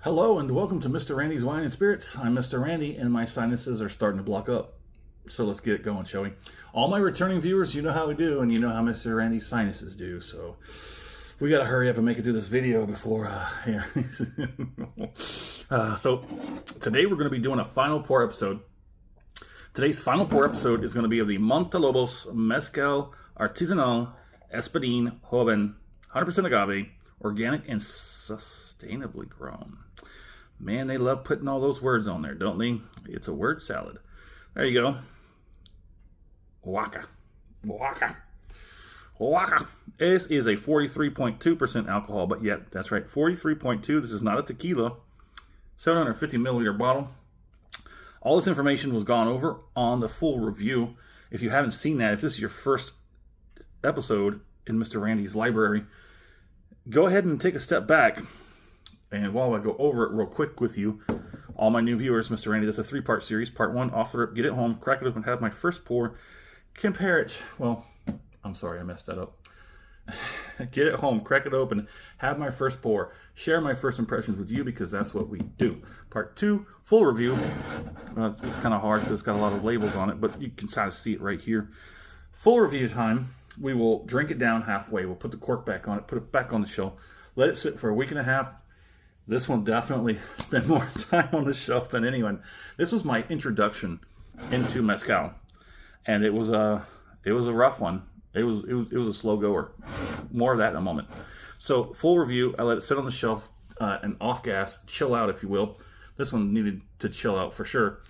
Hello and welcome to Mr. Randy's Wine and Spirits. I'm Mr. Randy and my sinuses are starting to block up. So let's get it going, shall we? All my returning viewers, you know how we do and you know how Mr. Randy's sinuses do. So we got to hurry up and make it through this video before... So today we're going to be doing a final pour episode. Today's final pour episode is going to be of the Montelobos Mezcal Artisanal Espadin Joven, 100% agave, organic and sustainably grown. Man, they love putting all those words on there, don't they? It's a word salad. There you go. Waka. Waka. Waka. This is a 43.2% alcohol, but yet, that's right, 43.2. This is not a tequila. 750 milliliter bottle. All this information was gone over on the full review. If you haven't seen that, if this is your first episode in Mr. Randy's library, go ahead and take a step back. And while I go over it real quick with you, all my new viewers, Mr. Randy, that's a three-part series. Part one, off the rip, get it home, crack it open, have my first pour, compare it. Well, I'm sorry, I messed that up. Get it home, crack it open, have my first pour, share my first impressions with you because that's what we do. Part two, full review. It's kind of hard because it's got a lot of labels on it, but you can kind of see it right here. Full review time. We will drink it down halfway. We'll put the cork back on it, put it back on the shelf, let it sit for a week and a half. This one definitely spent more time on the shelf than anyone. This was my introduction into mezcal, and it was a rough one. It was a slow goer. More of that in a moment. So full review. I let it sit on the shelf and off gas, chill out, if you will. This one needed to chill out for sure.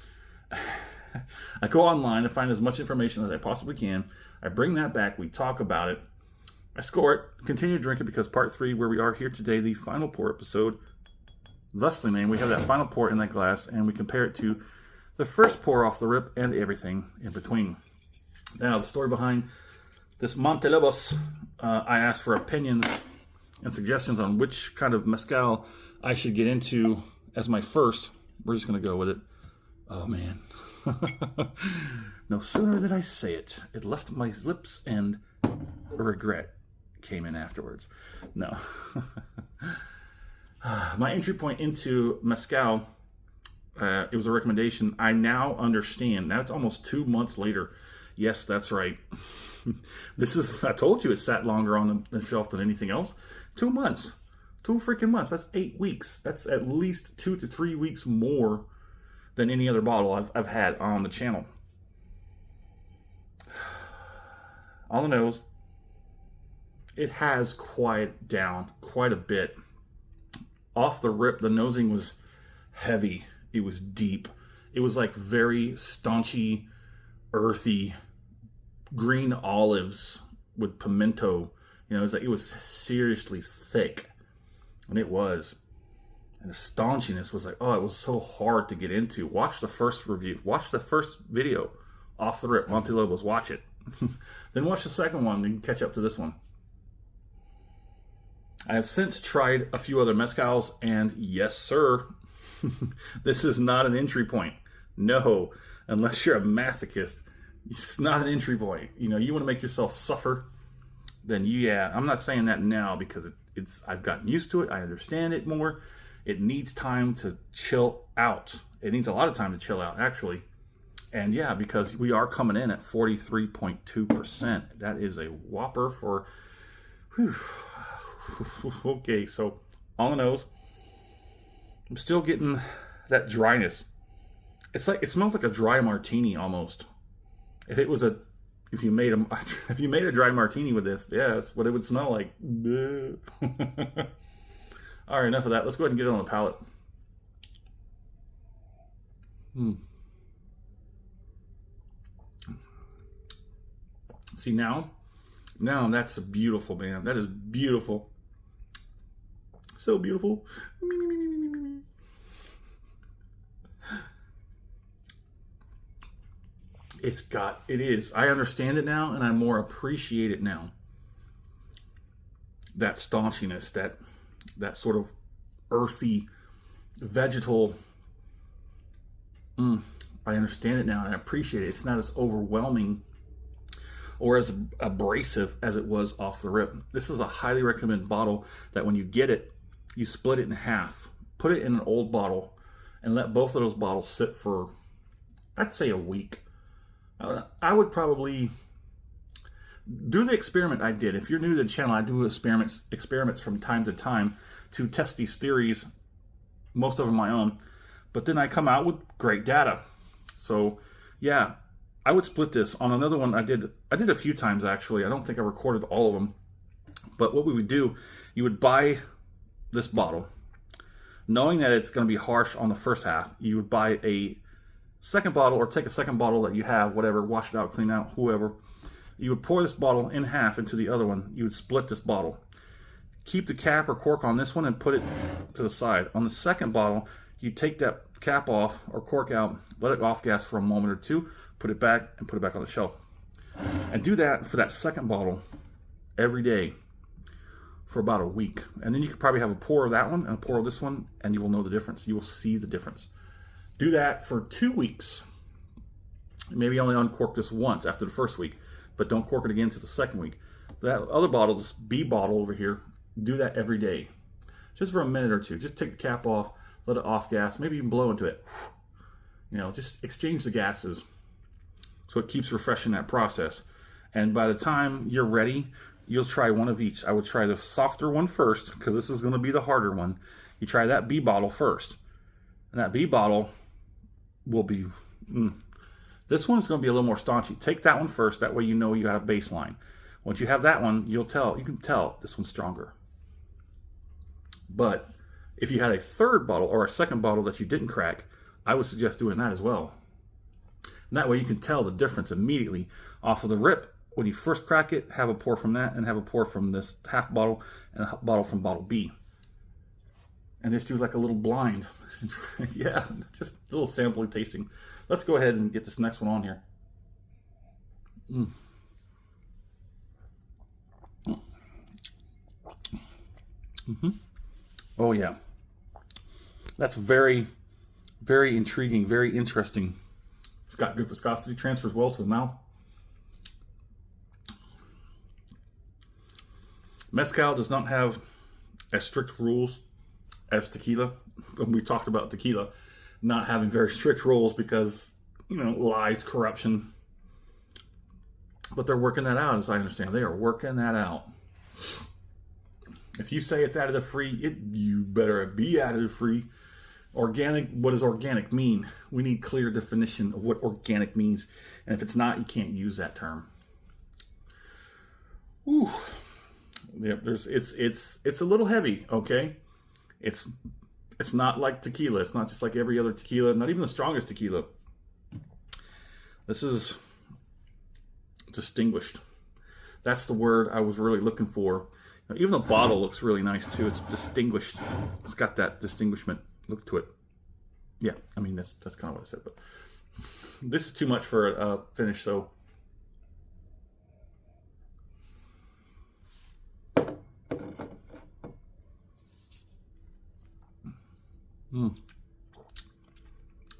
I go online to find as much information as I possibly can. I bring that back. We talk about it. I score it. Continue to drink it because part three, where we are here today, the final pour episode. Thusly, man, we have that final pour in that glass and we compare it to the first pour off the rip and everything in between. Now, the story behind this Montelobos, I asked for opinions and suggestions on which kind of mezcal I should get into as my first. We're just going to go with it. Oh, man. No sooner did I say it, it left my lips and regret came in afterwards. No. My entry point into mezcal, it was a recommendation. I now understand. Now it's almost 2 months later. Yes, that's right. This is, I told you it sat longer on the shelf than anything else. 2 months. 2 freaking months. That's 8 weeks. That's at least 2 to 3 weeks more than any other bottle I've had on the channel. On the nose, it has quieted down quite a bit. Off the rip, the nosing was heavy. It was deep. It was like very staunchy, earthy, green olives with pimento. You know, it was seriously thick. And it was. And the staunchiness was like, oh, it was so hard to get into. Watch the first review. Watch the first video off the rip. Montelobos, watch it. Then watch the second one and catch up to this one. I have since tried a few other mezcals, and yes, sir, this is not an entry point. No, unless you're a masochist, it's not an entry point. You know, you want to make yourself suffer, then yeah, I'm not saying that now because I've gotten used to it. I understand it more. It needs time to chill out. It needs a lot of time to chill out, actually. And yeah, because we are coming in at 43.2%. That is a whopper for... Whew. Okay, so on the nose, I'm still getting that dryness. It's like, it smells like a dry martini almost. If you made a dry martini with this, yeah, that's what it would smell like. All right, enough of that. Let's go ahead and get it on the palate. See, now that's beautiful, man. That is beautiful. So beautiful. It is. I understand it now, and I more appreciate it now. That staunchiness, that sort of earthy, vegetal. I understand it now, and I appreciate it. It's not as overwhelming or as abrasive as it was off the rip. This is a highly recommended bottle that when you get it, you split it in half, put it in an old bottle, and let both of those bottles sit for, I'd say, a week. I would probably do the experiment I did. If you're new to the channel, I do experiments from time to time to test these theories, most of them my own, but then I come out with great data. So yeah, I would split this. On another one I did a few times actually. I don't think I recorded all of them, but what we would do, you would buy this bottle, knowing that it's going to be harsh on the first half. You would buy a second bottle, or take a second bottle that you have, whatever, wash it out, clean out, whoever. You would pour this bottle in half into the other one. You would split this bottle. Keep the cap or cork on this one and put it to the side. On the second bottle, you take that cap off or cork out, let it off gas for a moment or two, put it back, and put it back on the shelf. And do that for that second bottle every day for about a week. And then you could probably have a pour of that one and a pour of this one, and you will know the difference. You will see the difference. Do that for 2 weeks. Maybe only uncork this once after the first week, but don't cork it again to the second week. That other bottle, this B bottle over here, do that every day. Just for a minute or two. Just take the cap off, let it off gas, maybe even blow into it. You know, just exchange the gases so it keeps refreshing that process. And by the time you're ready, you'll try one of each. I would try the softer one first, because this is going to be the harder one. You try that B bottle first. And that B bottle will be, this one is going to be a little more staunchy. Take that one first, that way you know you got a baseline. Once you have that one, you can tell this one's stronger. But if you had a third bottle or a second bottle that you didn't crack, I would suggest doing that as well. And that way you can tell the difference immediately off of the rip. When you first crack it, have a pour from that, and have a pour from this half bottle, and a bottle from bottle B. And just do like a little blind. Yeah, just a little sampling tasting. Let's go ahead and get this next one on here. Oh yeah, that's very, very intriguing, very interesting. It's got good viscosity, transfers well to the mouth. Mezcal does not have as strict rules as tequila. We talked about tequila not having very strict rules because, you know, lies, corruption. But they're working that out, as I understand. They are working that out. If you say it's additive free, you better be additive free. Organic, what does organic mean? We need clear definition of what organic means. And if it's not, you can't use that term. Ooh. Yep, it's a little heavy, okay? It's not like tequila. It's not just like every other tequila, not even the strongest tequila. This is distinguished. That's the word I was really looking for. Now, even the bottle looks really nice too. It's distinguished. It's got that distinguishment look to it. Yeah, I mean that's kind of what I said, but this is too much for a finish, so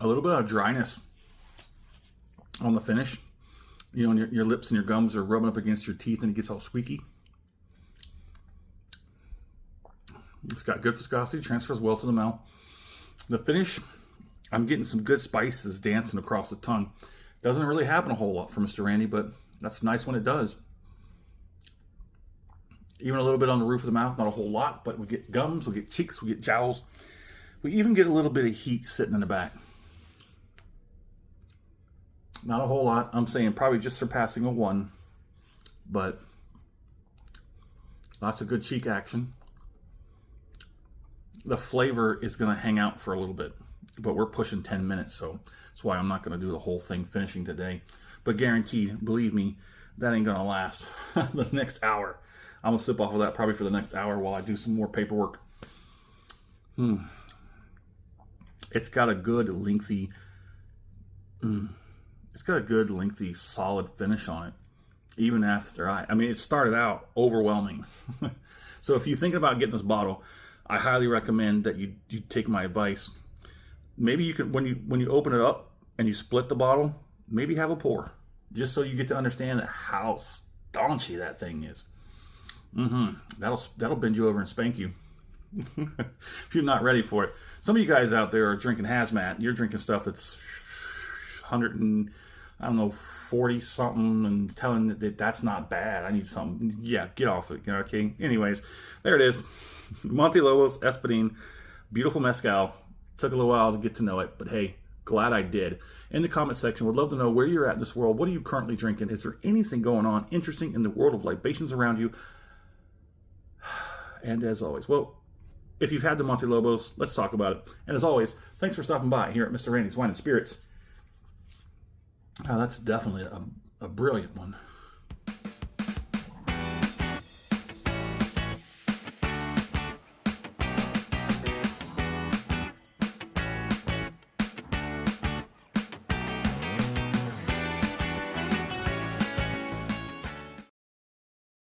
a little bit of dryness on the finish. You know, and your lips and your gums are rubbing up against your teeth and it gets all squeaky. It's got good viscosity, transfers well to the mouth. The finish, I'm getting some good spices dancing across the tongue. Doesn't really happen a whole lot for Mr. Randy, but that's nice when it does. Even a little bit on the roof of the mouth, not a whole lot, but we get gums, we get cheeks, we get jowls. We even get a little bit of heat sitting in the back. Not a whole lot. I'm saying probably just surpassing a 1, but lots of good cheek action. The flavor is going to hang out for a little bit, but we're pushing 10 minutes, so that's why I'm not going to do the whole thing finishing today. But guaranteed, believe me, that ain't going to last the next hour. I'm going to sip off of that probably for the next hour while I do some more paperwork. It's got a good lengthy, solid finish on it, even after I mean, it started out overwhelming. So if you're thinking about getting this bottle, I highly recommend that you take my advice. Maybe you can, when you open it up and you split the bottle, maybe have a pour, just so you get to understand how staunchy that thing is. That'll bend you over and spank you. if you're not ready for it. Some of you guys out there are drinking hazmat. You're drinking stuff that's 100 and, I don't know, 40 something and telling that that's not bad. I need something. Yeah, get off it. Okay. Anyways, there it is. Montelobos Espadin, beautiful mezcal. Took a little while to get to know it, but hey, glad I did. In the comment section, would love to know where you're at in this world. What are you currently drinking? Is there anything going on interesting in the world of libations around you? And as always, well, if you've had the Montelobos, let's talk about it. And as always, thanks for stopping by here at Mr. Randy's Wine and Spirits. That's definitely a brilliant one.